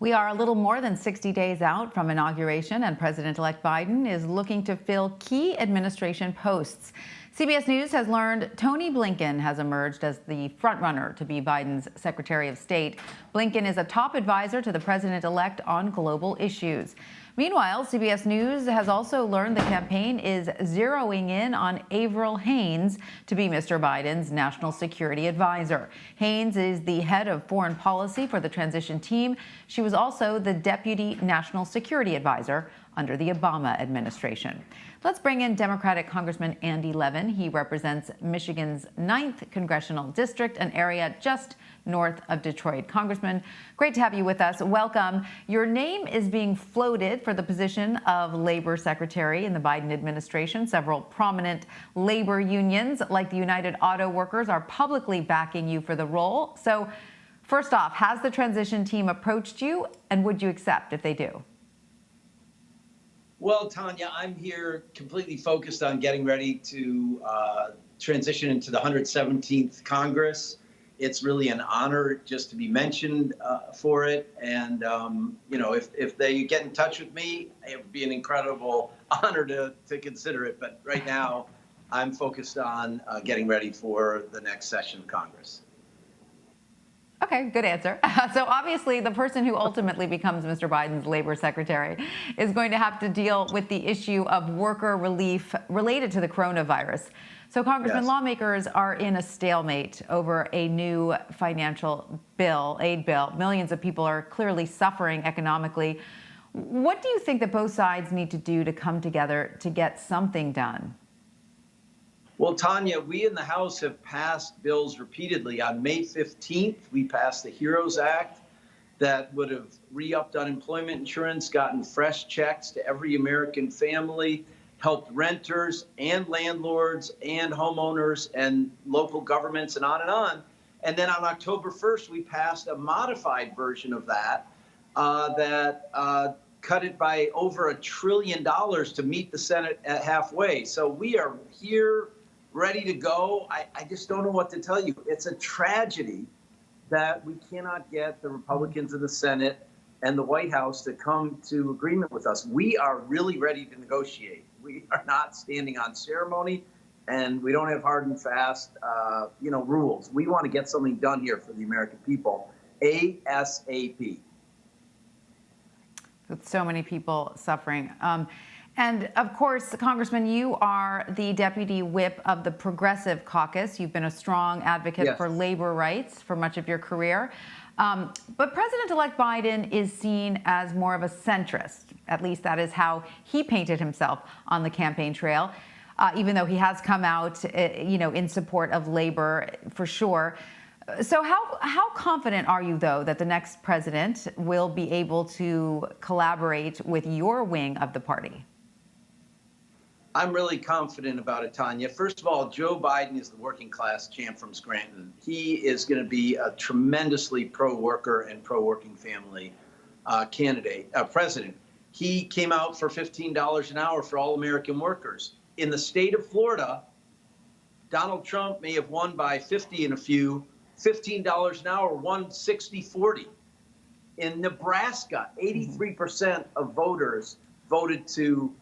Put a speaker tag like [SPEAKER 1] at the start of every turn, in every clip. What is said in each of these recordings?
[SPEAKER 1] We are a little more than 60 days out from inauguration, and President-elect Biden is looking to fill key administration posts. CBS News has learned Tony Blinken has emerged as the frontrunner to be Biden's Secretary of State. Blinken is a top advisor to the president-elect on global issues. Meanwhile, CBS News has also learned the campaign is zeroing in on Avril Haines to be Mr. Biden's national security advisor. Haines is the head of foreign policy for the transition team. She was also the deputy national security advisor under the Obama administration. Let's bring in Democratic Congressman Andy Levin. He represents Michigan's 9th congressional district, an area just north of Detroit. Congressman, great to have you with us. Welcome. Your name is being floated for the position of Labor Secretary in the Biden administration. Several prominent labor unions, like the United Auto Workers, are publicly backing you for the role. So, first off, has the transition team approached you, and would you accept if they do?
[SPEAKER 2] Well, Tanya, I'm here completely focused on getting ready to transition into the 117th Congress. It's really an honor just to be mentioned for it. And, you know, if they get in touch with me, it would be an incredible honor to consider it. But right now, I'm focused on getting ready for the next session of Congress.
[SPEAKER 1] Okay, good answer. So obviously, the person who ultimately becomes Mr. Biden's labor secretary is going to have to deal with the issue of worker relief related to the coronavirus. So, Congressman,
[SPEAKER 2] Yes.
[SPEAKER 1] Lawmakers are in a stalemate over a new financial bill, aid bill. Millions of people are clearly suffering economically. What do you think that both sides need to do to come together to get something done?
[SPEAKER 2] Well, Tanya, we in the House have passed bills repeatedly. On May 15th, we passed the HEROES Act that would have re-upped unemployment insurance, gotten fresh checks to every American family, helped renters and landlords and homeowners and local governments and on and on. And then on October 1st, we passed a modified version of that that cut it by over $1 trillion to meet the Senate at halfway. So we are here, ready to go. I just don't know what to tell you. It's a tragedy that we cannot get the Republicans in the Senate and the White House to come to agreement with us. We are really ready to negotiate. We are not standing on ceremony, and we don't have hard and fast, rules. We want to get something done here for the American people, ASAP.
[SPEAKER 1] With so many people suffering. And of course, Congressman, you are the deputy whip of the Progressive Caucus. You've been a strong advocate
[SPEAKER 2] Yes.
[SPEAKER 1] for labor rights for much of your career. But President-elect Biden is seen as more of a centrist. At least that is how he painted himself on the campaign trail, even though he has come out, in support of labor for sure. So how confident are you, though, that the next president will be able to collaborate with your wing of the party?
[SPEAKER 2] I'm really confident about it, Tanya. First of all, Joe Biden is the working class champ from Scranton. He is going to be a tremendously pro-worker and pro-working family president. He came out for $15 an hour for all American workers. In the state of Florida, Donald Trump may have won by 50 and a few. $15 an hour won 60-40. In Nebraska, 83% of voters voted to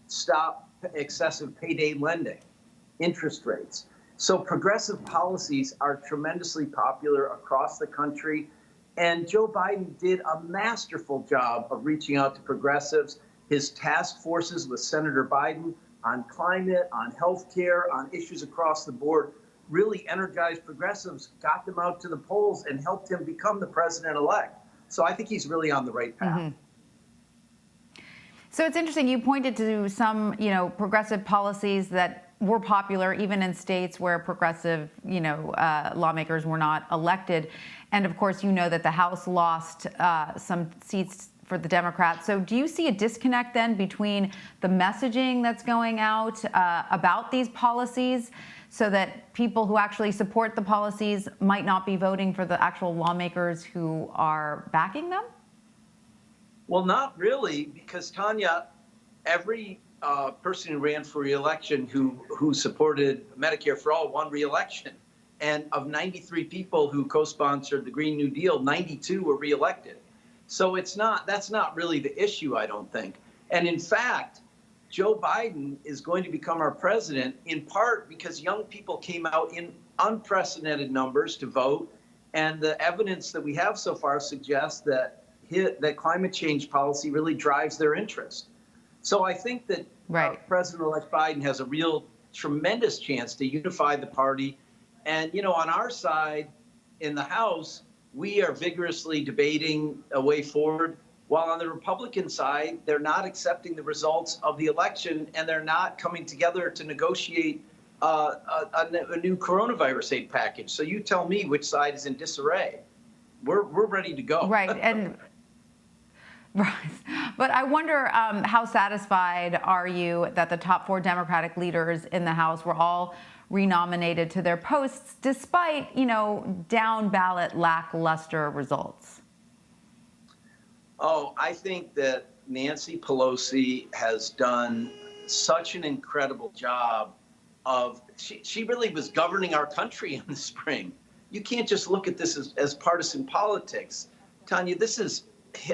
[SPEAKER 2] stop excessive payday lending, interest rates. So progressive policies are tremendously popular across the country. And Joe Biden did a masterful job of reaching out to progressives. His task forces with Senator Biden on climate, on health care, on issues across the board really energized progressives, got them out to the polls, and helped him become the president-elect. So I think he's really on the right path.
[SPEAKER 1] Mm-hmm. So it's interesting. You pointed to some, progressive policies that were popular even in states where progressive, lawmakers were not elected. And of course, you know that the House lost some seats for the Democrats. So do you see a disconnect then between the messaging that's going out about these policies so that people who actually support the policies might not be voting for the actual lawmakers who are backing them?
[SPEAKER 2] Well, not really, because, Tanya, every person who ran for re-election who supported Medicare for All won re-election. And of 93 people who co-sponsored the Green New Deal, 92 were reelected. So that's not really the issue, I don't think. And in fact, Joe Biden is going to become our president in part because young people came out in unprecedented numbers to vote. And the evidence that we have so far suggests that climate change policy really drives their interest. So I think that President-elect Biden has a real tremendous chance to unify the party. And, on our side in the House, we are vigorously debating a way forward, while on the Republican side, they're not accepting the results of the election, and they're not coming together to negotiate a new coronavirus aid package. So you tell me which side is in disarray. We're ready to go.
[SPEAKER 1] Right. And right. But I wonder how satisfied are you that the top 4 Democratic leaders in the House were all renominated to their posts despite, down ballot lackluster results?
[SPEAKER 2] Oh, I think that Nancy Pelosi has done such an incredible job she really was governing our country in the spring. You can't just look at this as partisan politics. Tanya, this is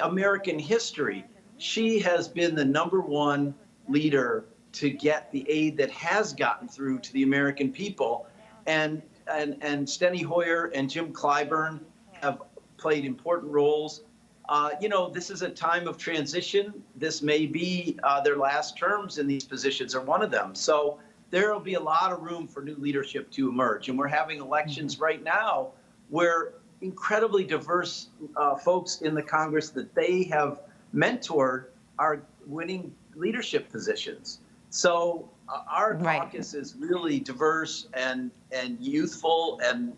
[SPEAKER 2] American history. She has been the #1 leader to get the aid that has gotten through to the American people. And Steny Hoyer and Jim Clyburn have played important roles. This is a time of transition. This may be their last terms in these positions, or one of them. So there will be a lot of room for new leadership to emerge. And we're having elections right now where incredibly diverse folks in the Congress that they have mentored are winning leadership positions. So our caucus is really diverse and youthful and,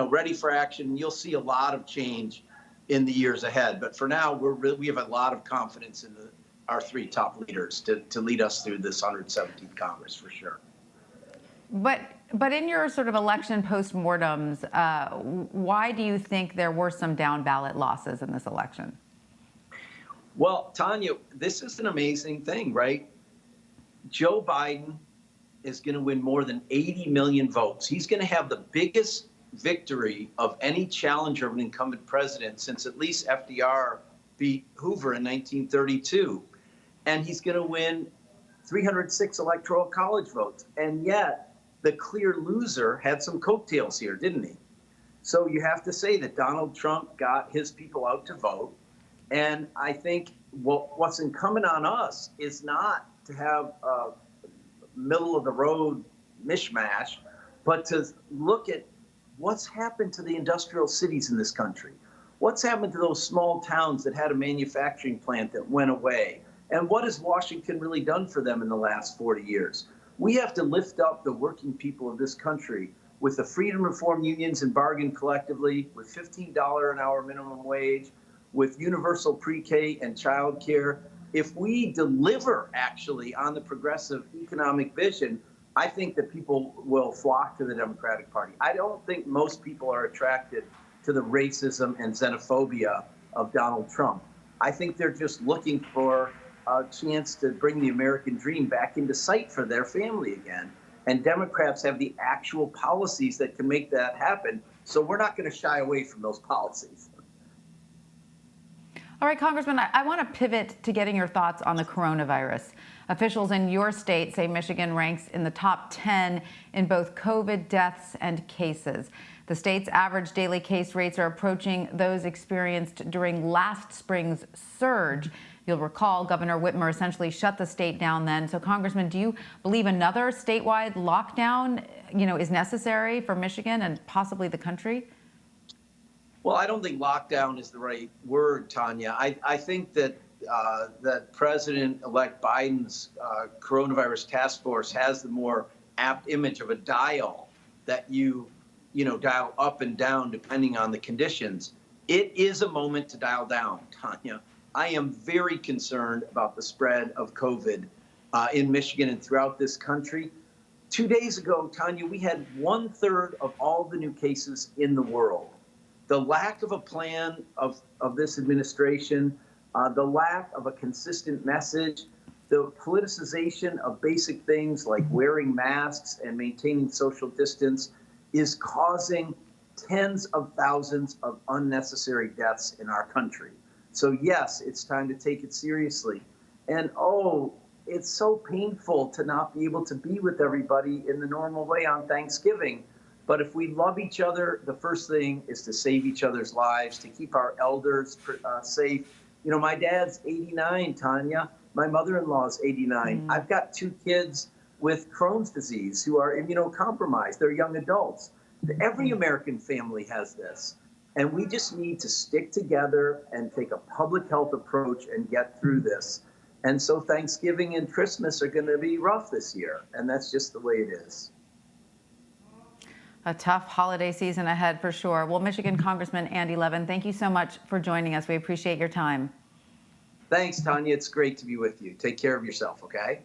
[SPEAKER 2] ready for action. You'll see a lot of change in the years ahead. But for now, we have a lot of confidence in our 3 top leaders to lead us through this 117th Congress, for sure.
[SPEAKER 1] But in your sort of election postmortems, why do you think there were some down ballot losses in this election?
[SPEAKER 2] Well, Tanya, this is an amazing thing, right? Joe Biden is going to win more than 80 million votes. He's going to have the biggest victory of any challenger of an incumbent president since at least FDR beat Hoover in 1932. And he's going to win 306 electoral college votes. And yet the clear loser had some coattails here, didn't he? So you have to say that Donald Trump got his people out to vote. And I think what's incumbent on us is not to have a middle of the road mishmash, but to look at what's happened to the industrial cities in this country. What's happened to those small towns that had a manufacturing plant that went away? And what has Washington really done for them in the last 40 years? We have to lift up the working people of this country with the freedom reform unions and bargain collectively, with $15 an hour minimum wage, with universal pre-K and child care. If we deliver actually on the progressive economic vision, I think that people will flock to the Democratic Party. I don't think most people are attracted to the racism and xenophobia of Donald Trump. I think they're just looking for a chance to bring the American dream back into sight for their family again. And Democrats have the actual policies that can make that happen. So we're not going to shy away from those policies.
[SPEAKER 1] All right, Congressman, I want to pivot to getting your thoughts on the coronavirus. Officials in your state say Michigan ranks in the top 10 in both COVID deaths and cases. The state's average daily case rates are approaching those experienced during last spring's surge. You'll recall Governor Whitmer essentially shut the state down then. So, Congressman, do you believe another statewide lockdown, is necessary for Michigan and possibly the country?
[SPEAKER 2] Well, I don't think lockdown is the right word, Tanya. I think that that President-elect Biden's coronavirus task force has the more apt image of a dial that you dial up and down depending on the conditions. It is a moment to dial down, Tanya. I am very concerned about the spread of COVID in Michigan and throughout this country. 2 days ago, Tanya, we had 1/3 of all the new cases in the world. The lack of a plan of this administration, the lack of a consistent message, the politicization of basic things like wearing masks and maintaining social distance, is causing tens of thousands of unnecessary deaths in our country. So yes, it's time to take it seriously. And oh, it's so painful to not be able to be with everybody in the normal way on Thanksgiving. But if we love each other, the first thing is to save each other's lives, to keep our elders safe. You know, my dad's 89, Tanya. My mother-in-law is 89. I've got 2 kids with Crohn's disease who are immunocompromised. They're young adults. Every American family has this. And we just need to stick together and take a public health approach and get through this. And so Thanksgiving and Christmas are going to be rough this year. And that's just the way it is.
[SPEAKER 1] A tough holiday season ahead for sure. Well, Michigan Congressman Andy Levin, thank you so much for joining us. We appreciate your time.
[SPEAKER 2] Thanks, Tanya. It's great to be with you. Take care of yourself, okay?